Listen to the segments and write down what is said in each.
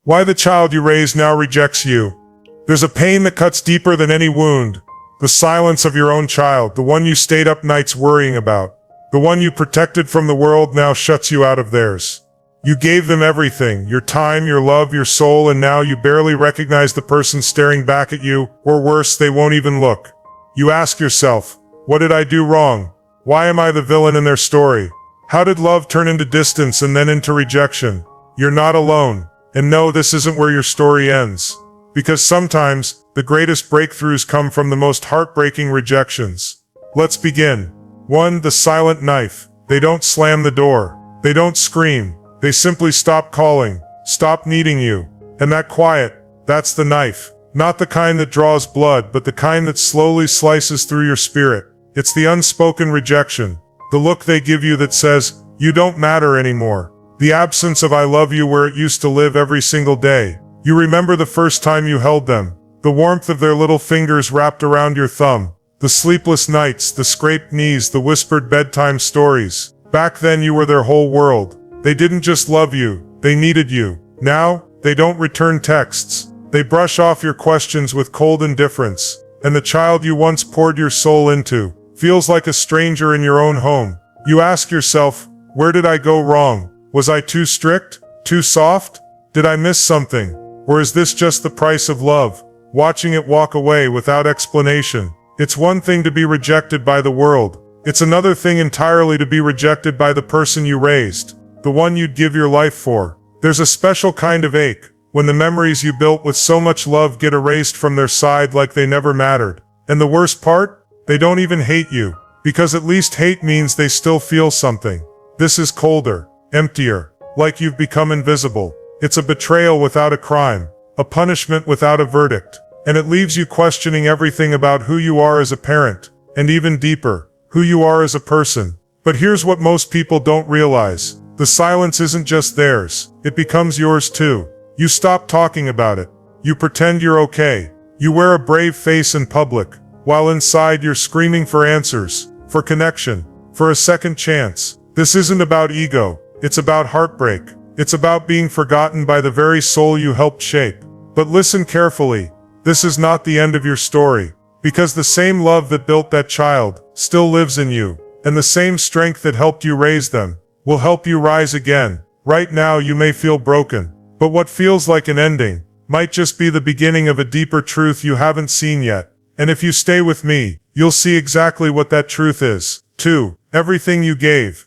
Why the child you raised now rejects you. There's a pain that cuts deeper than any wound. The silence of your own child, the one you stayed up nights worrying about. The one you protected from the world now shuts you out of theirs. You gave them everything, your time, your love, your soul, and now you barely recognize the person staring back at you, or worse, they won't even look. You ask yourself, what did I do wrong? Why am I the villain in their story? How did love turn into distance and then into rejection? You're not alone. And no, this isn't where your story ends. Because sometimes, the greatest breakthroughs come from the most heartbreaking rejections. Let's begin. 1. The silent knife. They don't slam the door. They don't scream. They simply stop calling, stop needing you. And that quiet, that's the knife. Not the kind that draws blood, but the kind that slowly slices through your spirit. It's the unspoken rejection. The look they give you that says, you don't matter anymore. The absence of I love you where it used to live every single day. You remember the first time you held them. The warmth of their little fingers wrapped around your thumb. The sleepless nights, the scraped knees, the whispered bedtime stories. Back then you were their whole world. They didn't just love you, they needed you. Now, they don't return texts. They brush off your questions with cold indifference. And the child you once poured your soul into feels like a stranger in your own home. You ask yourself, where did I go wrong? Was I too strict? Too soft? Did I miss something? Or is this just the price of love? Watching it walk away without explanation. It's one thing to be rejected by the world. It's another thing entirely to be rejected by the person you raised. The one you'd give your life for. There's a special kind of ache when the memories you built with so much love get erased from their side like they never mattered. And the worst part? They don't even hate you. Because at least hate means they still feel something. This is colder. Emptier, like you've become invisible. It's a betrayal without a crime, a punishment without a verdict, and it leaves you questioning everything about who you are as a parent, and even deeper, who you are as a person. But here's what most people don't realize. The silence isn't just theirs, it becomes yours too. You stop talking about it. You pretend you're okay. You wear a brave face in public, while inside you're screaming for answers, for connection, for a second chance. This isn't about ego. It's about heartbreak. It's about being forgotten by the very soul you helped shape. But listen carefully. This is not the end of your story. Because the same love that built that child still lives in you. And the same strength that helped you raise them will help you rise again. Right now you may feel broken. But what feels like an ending might just be the beginning of a deeper truth you haven't seen yet. And if you stay with me, you'll see exactly what that truth is. 2. Everything you gave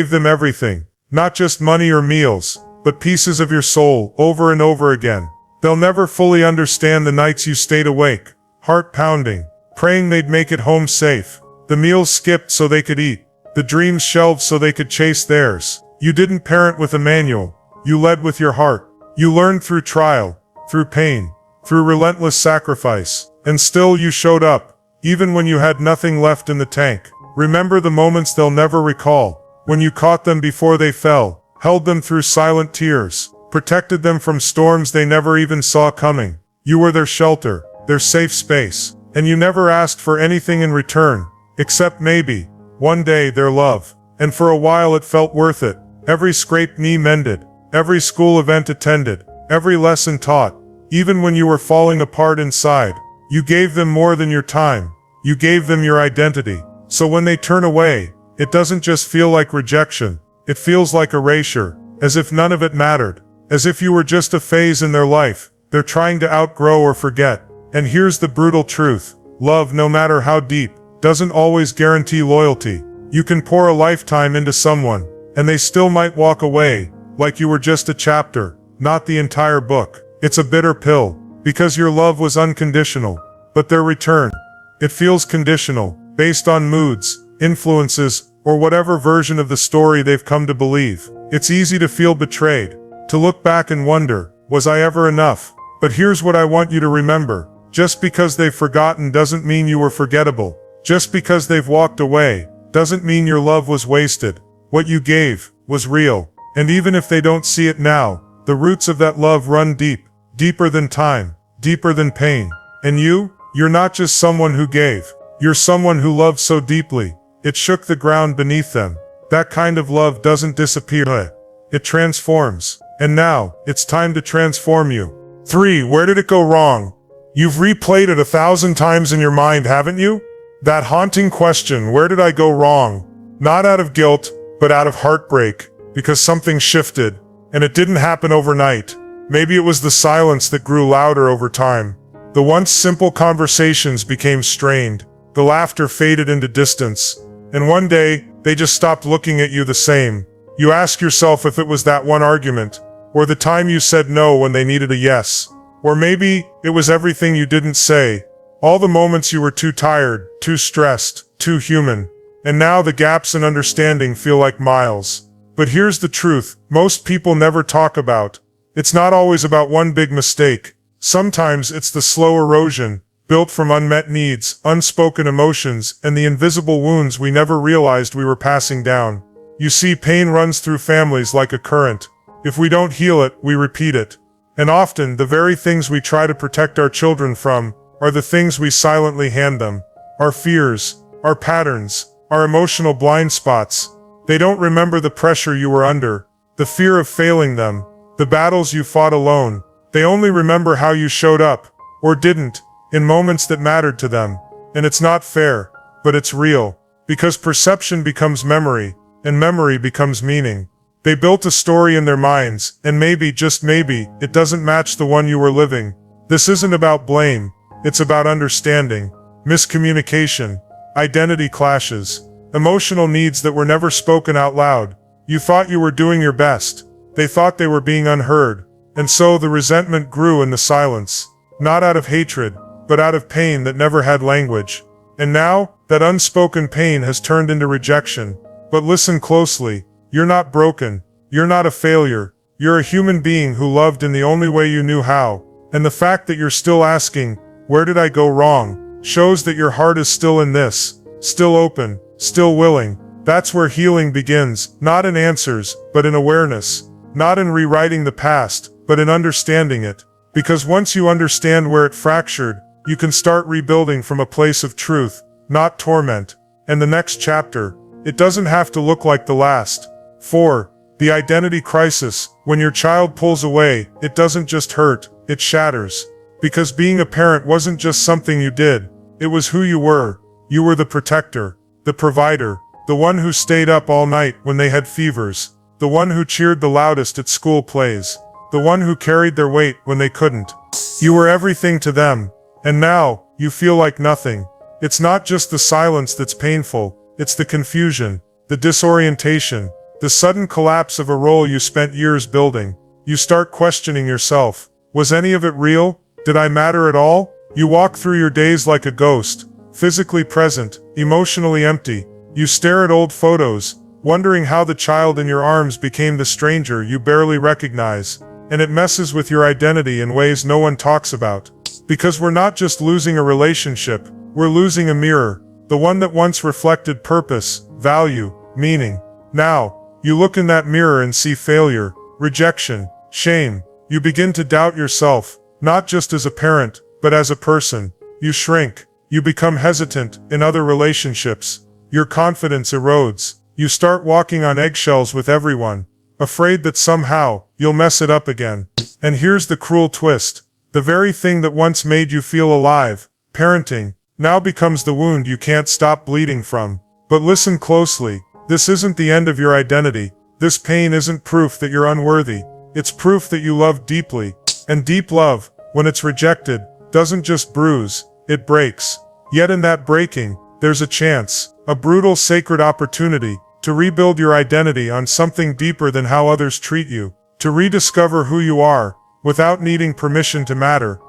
them everything. Not just money or meals, but pieces of your soul, over and over again. They'll never fully understand the nights you stayed awake, heart pounding, praying they'd make it home safe. The meals skipped so they could eat. The dreams shelved so they could chase theirs. You didn't parent with a manual. You led with your heart. You learned through trial, through pain, through relentless sacrifice. And still you showed up, even when you had nothing left in the tank. Remember the moments they'll never recall. When you caught them before they fell, held them through silent tears, protected them from storms they never even saw coming. You were their shelter, their safe space, and you never asked for anything in return, except maybe, one day, their love. And for a while it felt worth it. Every scraped knee mended, every school event attended, every lesson taught. Even when you were falling apart inside, you gave them more than your time. You gave them your identity. So when they turn away, it doesn't just feel like rejection. It feels like erasure, as if none of it mattered, as if you were just a phase in their life they're trying to outgrow or forget. And here's the brutal truth. Love, no matter how deep, doesn't always guarantee loyalty. You can pour a lifetime into someone, and they still might walk away, like you were just a chapter, not the entire book. It's a bitter pill, because your love was unconditional. But their return, it feels conditional, based on moods, influences, or whatever version of the story they've come to believe. It's easy to feel betrayed, to look back and wonder, was I ever enough? But here's what I want you to remember. Just because they've forgotten doesn't mean you were forgettable. Just because they've walked away, doesn't mean your love was wasted. What you gave was real. And even if they don't see it now, the roots of that love run deep, deeper than time, deeper than pain. And you're not just someone who gave. You're someone who loved so deeply, it shook the ground beneath them. That kind of love doesn't disappear. It transforms. And now, it's time to transform you. 3. Where did it go wrong? You've replayed it 1,000 times in your mind, haven't you? That haunting question, where did I go wrong? Not out of guilt, but out of heartbreak, because something shifted, and it didn't happen overnight. Maybe it was the silence that grew louder over time. The once simple conversations became strained. The laughter faded into distance. And one day, they just stopped looking at you the same. You ask yourself if it was that one argument, or the time you said no when they needed a yes. Or maybe it was everything you didn't say. All the moments you were too tired, too stressed, too human. And now the gaps in understanding feel like miles. But here's the truth, most people never talk about. It's not always about one big mistake. Sometimes it's the slow erosion, built from unmet needs, unspoken emotions, and the invisible wounds we never realized we were passing down. You see, pain runs through families like a current. If we don't heal it, we repeat it. And often, the very things we try to protect our children from are the things we silently hand them. Our fears, our patterns, our emotional blind spots. They don't remember the pressure you were under, the fear of failing them, the battles you fought alone. They only remember how you showed up, or didn't, in moments that mattered to them. And it's not fair, but it's real. Because perception becomes memory, and memory becomes meaning. They built a story in their minds, and maybe, just maybe, it doesn't match the one you were living. This isn't about blame, it's about understanding, miscommunication, identity clashes, emotional needs that were never spoken out loud. You thought you were doing your best. They thought they were being unheard. And so the resentment grew in the silence. Not out of hatred, but out of pain that never had language. And now, that unspoken pain has turned into rejection. But listen closely. You're not broken. You're not a failure. You're a human being who loved in the only way you knew how. And the fact that you're still asking, where did I go wrong, shows that your heart is still in this, still open, still willing. That's where healing begins, not in answers, but in awareness. Not in rewriting the past, but in understanding it. Because once you understand where it fractured, you can start rebuilding from a place of truth, not torment. And the next chapter, it doesn't have to look like the last. 4. The identity crisis. When your child pulls away, it doesn't just hurt, it shatters. Because being a parent wasn't just something you did, it was who you were. You were the protector, the provider, the one who stayed up all night when they had fevers, the one who cheered the loudest at school plays, the one who carried their weight when they couldn't. You were everything to them, and now, you feel like nothing. It's not just the silence that's painful, it's the confusion, the disorientation, the sudden collapse of a role you spent years building. You start questioning yourself. Was any of it real? Did I matter at all? You walk through your days like a ghost, physically present, emotionally empty. You stare at old photos, wondering how the child in your arms became the stranger you barely recognize. And it messes with your identity in ways no one talks about. Because we're not just losing a relationship, we're losing a mirror, the one that once reflected purpose, value, meaning. Now, you look in that mirror and see failure, rejection, shame. You begin to doubt yourself, not just as a parent, but as a person. You shrink. You become hesitant in other relationships. Your confidence erodes. You start walking on eggshells with everyone, afraid that somehow, you'll mess it up again. And here's the cruel twist. The very thing that once made you feel alive, parenting, now becomes the wound you can't stop bleeding from. But listen closely. This isn't the end of your identity. This pain isn't proof that you're unworthy. It's proof that you love deeply. And deep love, when it's rejected, doesn't just bruise, it breaks. Yet in that breaking, there's a chance, a brutal sacred opportunity, to rebuild your identity on something deeper than how others treat you. To rediscover who you are, without needing permission to matter.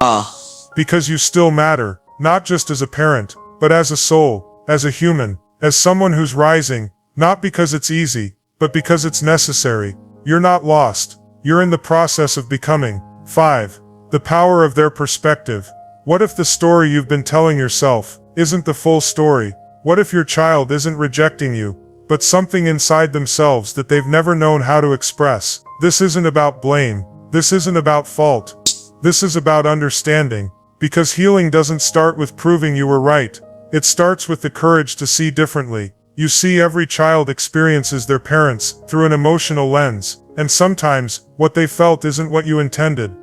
Because you still matter, not just as a parent, but as a soul, as a human, as someone who's rising, not because it's easy, but because it's necessary. You're not lost. You're in the process of becoming. 5. The power of their perspective. What if the story you've been telling yourself isn't the full story? What if your child isn't rejecting you, but something inside themselves that they've never known how to express? This isn't about blame. This isn't about fault. This is about understanding. Because healing doesn't start with proving you were right. It starts with the courage to see differently. You see, every child experiences their parents through an emotional lens, And sometimes, what they felt isn't what you intended.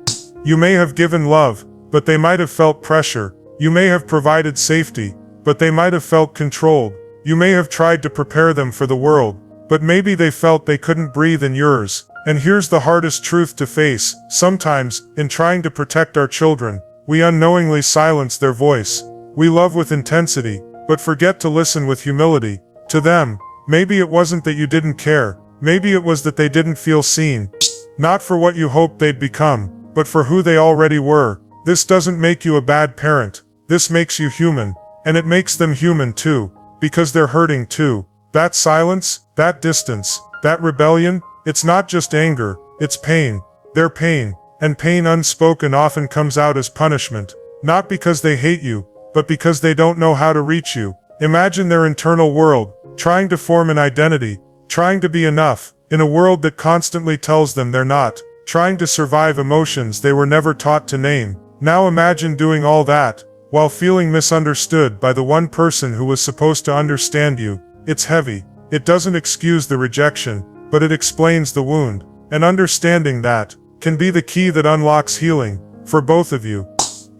You may have given love, but they might have felt pressure. You may have provided safety, but they might have felt controlled. You may have tried to prepare them for the world, but maybe they felt they couldn't breathe in yours. And here's the hardest truth to face. Sometimes, in trying to protect our children, we unknowingly silence their voice. We love with intensity, but forget to listen with humility. To them, maybe it wasn't that you didn't care. Maybe it was that they didn't feel seen. Not for what you hoped they'd become, but for who they already were. This doesn't make you a bad parent. This makes you human. And it makes them human too, because they're hurting too. That silence, that distance, that rebellion, it's not just anger, it's pain. Their pain, and pain unspoken often comes out as punishment. Not because they hate you, but because they don't know how to reach you. Imagine their internal world, trying to form an identity, trying to be enough, in a world that constantly tells them they're not, trying to survive emotions they were never taught to name. Now imagine doing all that, while feeling misunderstood by the one person who was supposed to understand you. It's heavy. It doesn't excuse the rejection, but it explains the wound. And understanding that can be the key that unlocks healing for both of you.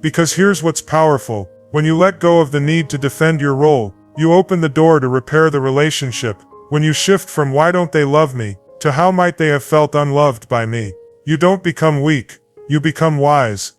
Because here's what's powerful. When you let go of the need to defend your role, you open the door to repair the relationship. When you shift from "why don't they love me" to "how might they have felt unloved by me," you don't become weak, you become wise.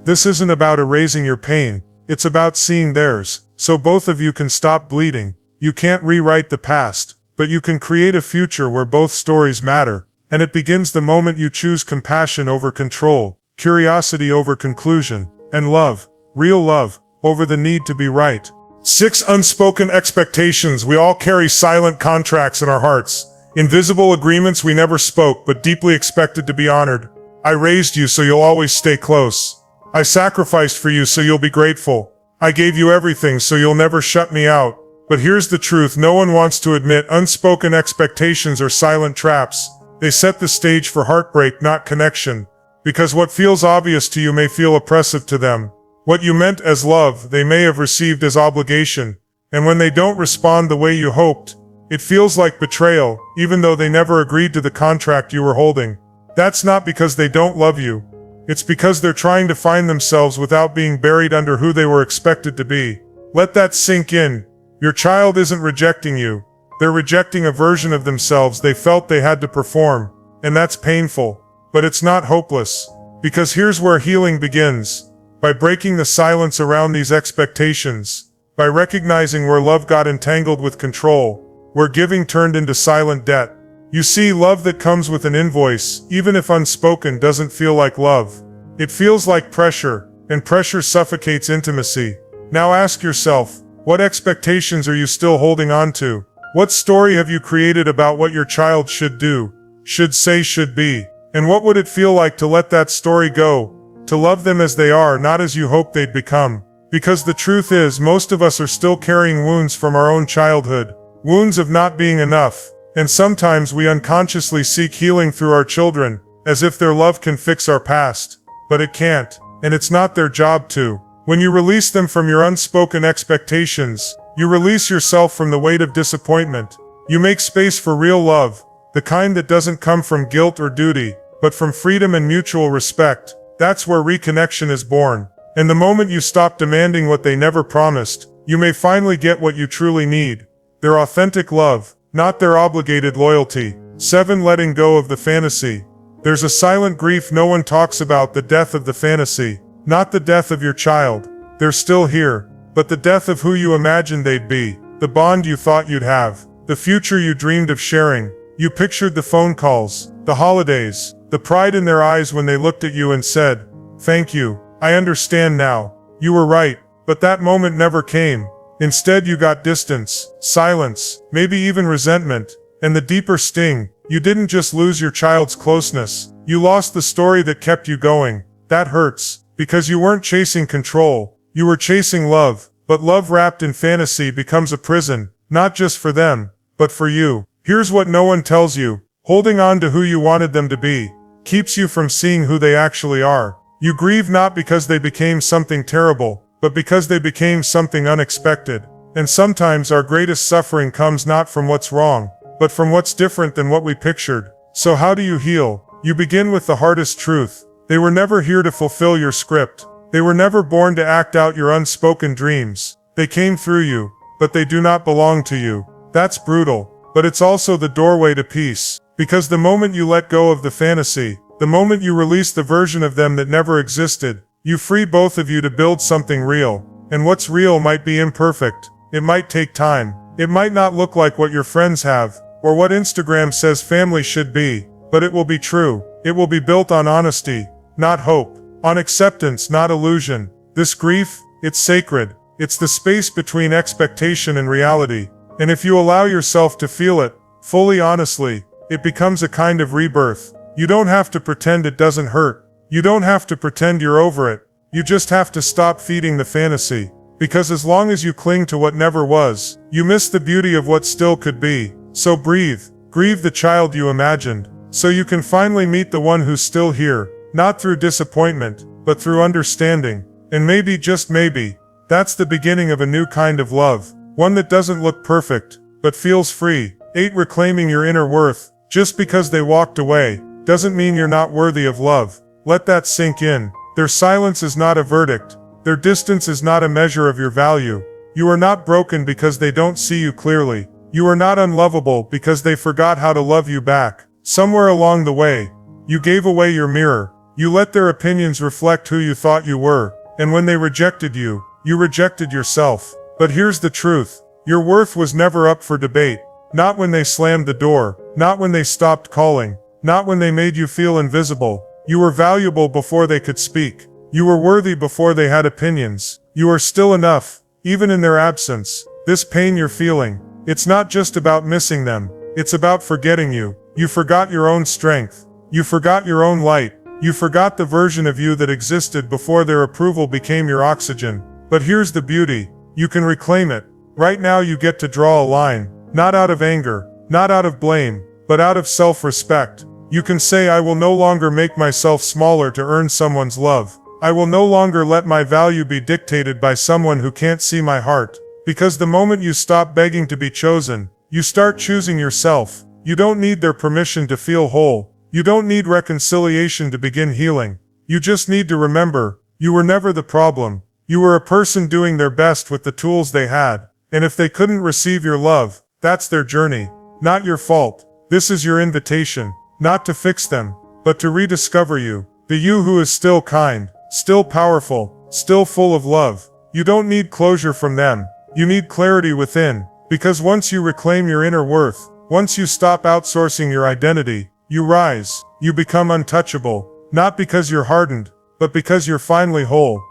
This isn't about erasing your pain, it's about seeing theirs, so both of you can stop bleeding. You can't rewrite the past, but you can create a future where both stories matter. And it begins the moment you choose compassion over control, curiosity over conclusion, and love, real love, over the need to be right. 6 unspoken expectations. We all carry silent contracts in our hearts. Invisible agreements we never spoke but deeply expected to be honored. I raised you so you'll always stay close. I sacrificed for you so you'll be grateful. I gave you everything so you'll never shut me out. But here's the truth no one wants to admit: unspoken expectations are silent traps. They set the stage for heartbreak, not connection. Because what feels obvious to you may feel oppressive to them. What you meant as love, they may have received as obligation. And when they don't respond the way you hoped, it feels like betrayal, even though they never agreed to the contract you were holding. That's not because they don't love you. It's because they're trying to find themselves without being buried under who they were expected to be. Let that sink in. Your child isn't rejecting you. They're rejecting a version of themselves they felt they had to perform. And that's painful. But it's not hopeless. Because here's where healing begins. By breaking the silence around these expectations. By recognizing where love got entangled with control. Where giving turned into silent debt. You see, love that comes with an invoice, even if unspoken, doesn't feel like love. It feels like pressure, and pressure suffocates intimacy. Now ask yourself, what expectations are you still holding on to? What story have you created about what your child should do, should say, should be? And what would it feel like to let that story go? To love them as they are, not as you hoped they'd become. Because the truth is, most of us are still carrying wounds from our own childhood. Wounds of not being enough. And sometimes we unconsciously seek healing through our children, as if their love can fix our past. But it can't, and it's not their job to. When you release them from your unspoken expectations, you release yourself from the weight of disappointment. You make space for real love, the kind that doesn't come from guilt or duty, but from freedom and mutual respect. That's where reconnection is born. And the moment you stop demanding what they never promised, you may finally get what you truly need. Their authentic love. Not their obligated loyalty. 7. Letting go of the fantasy. There's a silent grief no one talks about: the death of the fantasy. Not the death of your child. They're still here. But the death of who you imagined they'd be. The bond you thought you'd have. The future you dreamed of sharing. You pictured the phone calls, the holidays, the pride in their eyes when they looked at you and said, "Thank you. I understand now. You were right." But that moment never came. Instead, you got distance, silence, maybe even resentment. And the deeper sting, you didn't just lose your child's closeness, you lost the story that kept you going. That hurts, because you weren't chasing control, you were chasing love. But love wrapped in fantasy becomes a prison, not just for them, but for you. Here's what no one tells you: holding on to who you wanted them to be keeps you from seeing who they actually are. You grieve not because they became something terrible, but because they became something unexpected. And sometimes our greatest suffering comes not from what's wrong, but from what's different than what we pictured. So how do you heal? You begin with the hardest truth. They were never here to fulfill your script. They were never born to act out your unspoken dreams. They came through you, but they do not belong to you. That's brutal, but it's also the doorway to peace. Because the moment you let go of the fantasy, the moment you release the version of them that never existed, you free both of you to build something real. And what's real might be imperfect. It might take time. It might not look like what your friends have, or what Instagram says family should be, but it will be true. It will be built on honesty, not hope, on acceptance, not illusion. This grief, it's sacred. It's the space between expectation and reality. And if you allow yourself to feel it, fully honestly, it becomes a kind of rebirth. You don't have to pretend it doesn't hurt. You don't have to pretend you're over it. You just have to stop feeding the fantasy. Because as long as you cling to what never was, you miss the beauty of what still could be. So breathe. Grieve the child you imagined, so you can finally meet the one who's still here, not through disappointment, but through understanding. And maybe, just maybe, that's the beginning of a new kind of love. One that doesn't look perfect, but feels free. 8. Reclaiming your inner worth. Just because they walked away, doesn't mean you're not worthy of love. Let that sink in. Their silence is not a verdict. Their distance is not a measure of your value. You are not broken because they don't see you clearly. You are not unlovable because they forgot how to love you back. Somewhere along the way, you gave away your mirror. You let their opinions reflect who you thought you were. And when they rejected you, you rejected yourself. But here's the truth. Your worth was never up for debate. Not when they slammed the door. Not when they stopped calling. Not when they made you feel invisible. You were valuable before they could speak. You were worthy before they had opinions. You are still enough, even in their absence. This pain you're feeling, it's not just about missing them. It's about forgetting you. You forgot your own strength. You forgot your own light. You forgot the version of you that existed before their approval became your oxygen. But here's the beauty. You can reclaim it. Right now you get to draw a line. Not out of anger, not out of blame, but out of self-respect. You can say, I will no longer make myself smaller to earn someone's love. I will no longer let my value be dictated by someone who can't see my heart. Because the moment you stop begging to be chosen, you start choosing yourself. You don't need their permission to feel whole. You don't need reconciliation to begin healing. You just need to remember, you were never the problem. You were a person doing their best with the tools they had. And if they couldn't receive your love, that's their journey, not your fault. This is your invitation, not to fix them, but to rediscover you. The you who is still kind, still powerful, still full of love. You don't need closure from them. You need clarity within. Because once you reclaim your inner worth, once you stop outsourcing your identity, you rise. You become untouchable. Not because you're hardened, but because you're finally whole.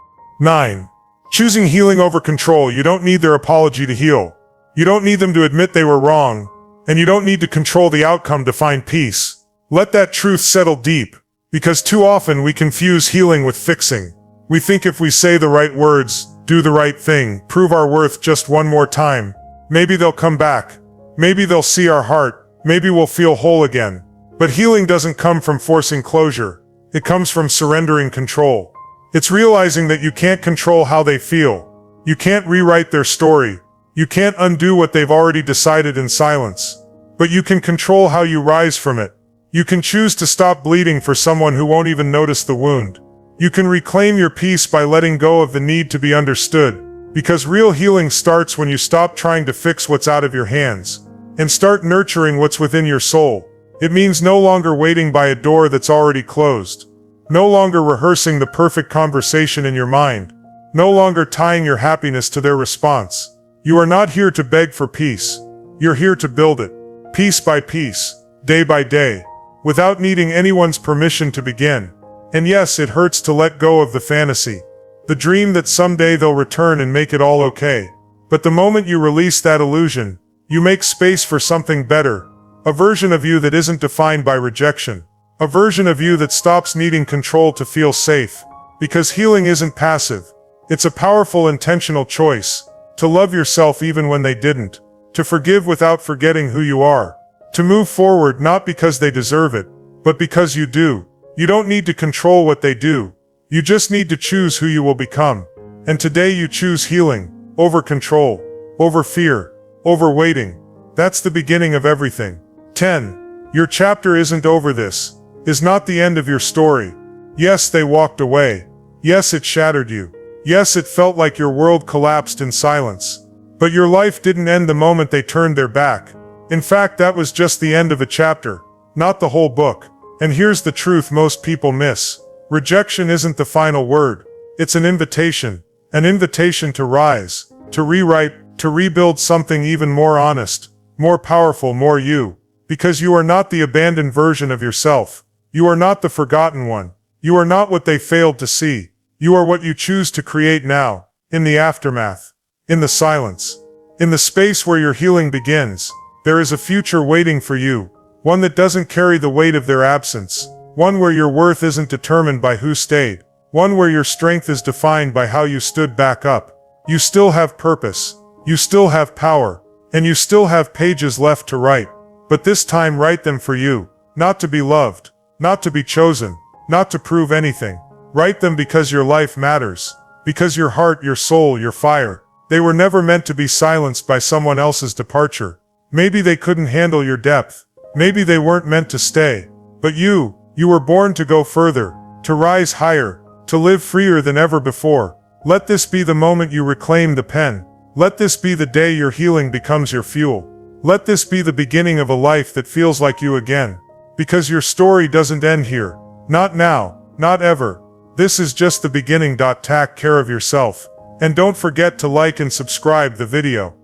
9. Choosing healing over control. You don't need their apology to heal. You don't need them to admit they were wrong. And you don't need to control the outcome to find peace. Let that truth settle deep. Because too often we confuse healing with fixing. We think if we say the right words, do the right thing, prove our worth just one more time, maybe they'll come back. Maybe they'll see our heart. Maybe we'll feel whole again. But healing doesn't come from forcing closure. It comes from surrendering control. It's realizing that you can't control how they feel. You can't rewrite their story. You can't undo what they've already decided in silence. But you can control how you rise from it. You can choose to stop bleeding for someone who won't even notice the wound. You can reclaim your peace by letting go of the need to be understood. Because real healing starts when you stop trying to fix what's out of your hands and start nurturing what's within your soul. It means no longer waiting by a door that's already closed. No longer rehearsing the perfect conversation in your mind. No longer tying your happiness to their response. You are not here to beg for peace. You're here to build it. Piece by piece, day by day, without needing anyone's permission to begin. And yes, it hurts to let go of the fantasy. The dream that someday they'll return and make it all okay. But the moment you release that illusion, you make space for something better. A version of you that isn't defined by rejection. A version of you that stops needing control to feel safe. Because healing isn't passive. It's a powerful intentional choice. To love yourself even when they didn't. To forgive without forgetting who you are. To move forward not because they deserve it, but because you do. You don't need to control what they do. You just need to choose who you will become. And today you choose healing, over control, over fear, over waiting. That's the beginning of everything. 10. Your chapter isn't over. This is not the end of your story. Yes, they walked away. Yes, it shattered you. Yes, it felt like your world collapsed in silence. But your life didn't end the moment they turned their back. In fact, that was just the end of a chapter, not the whole book. And here's the truth most people miss. Rejection isn't the final word. It's an invitation to rise, to rewrite, to rebuild something even more honest, more powerful, more you. Because you are not the abandoned version of yourself. You are not the forgotten one. You are not what they failed to see. You are what you choose to create now, in the aftermath, in the silence, in the space where your healing begins. There is a future waiting for you, one that doesn't carry the weight of their absence, one where your worth isn't determined by who stayed, one where your strength is defined by how you stood back up. You still have purpose, you still have power, and you still have pages left to write. But this time write them for you, not to be loved, not to be chosen, not to prove anything. Write them because your life matters, because your heart, your soul, your fire. They were never meant to be silenced by someone else's departure. Maybe they couldn't handle your depth. Maybe they weren't meant to stay. But you were born to go further, to rise higher, to live freer than ever before. Let this be the moment you reclaim the pen. Let this be the day your healing becomes your fuel. Let this be the beginning of a life that feels like you again. Because your story doesn't end here. Not now, not ever. This is just the beginning. Take care of yourself. And don't forget to like and subscribe the video.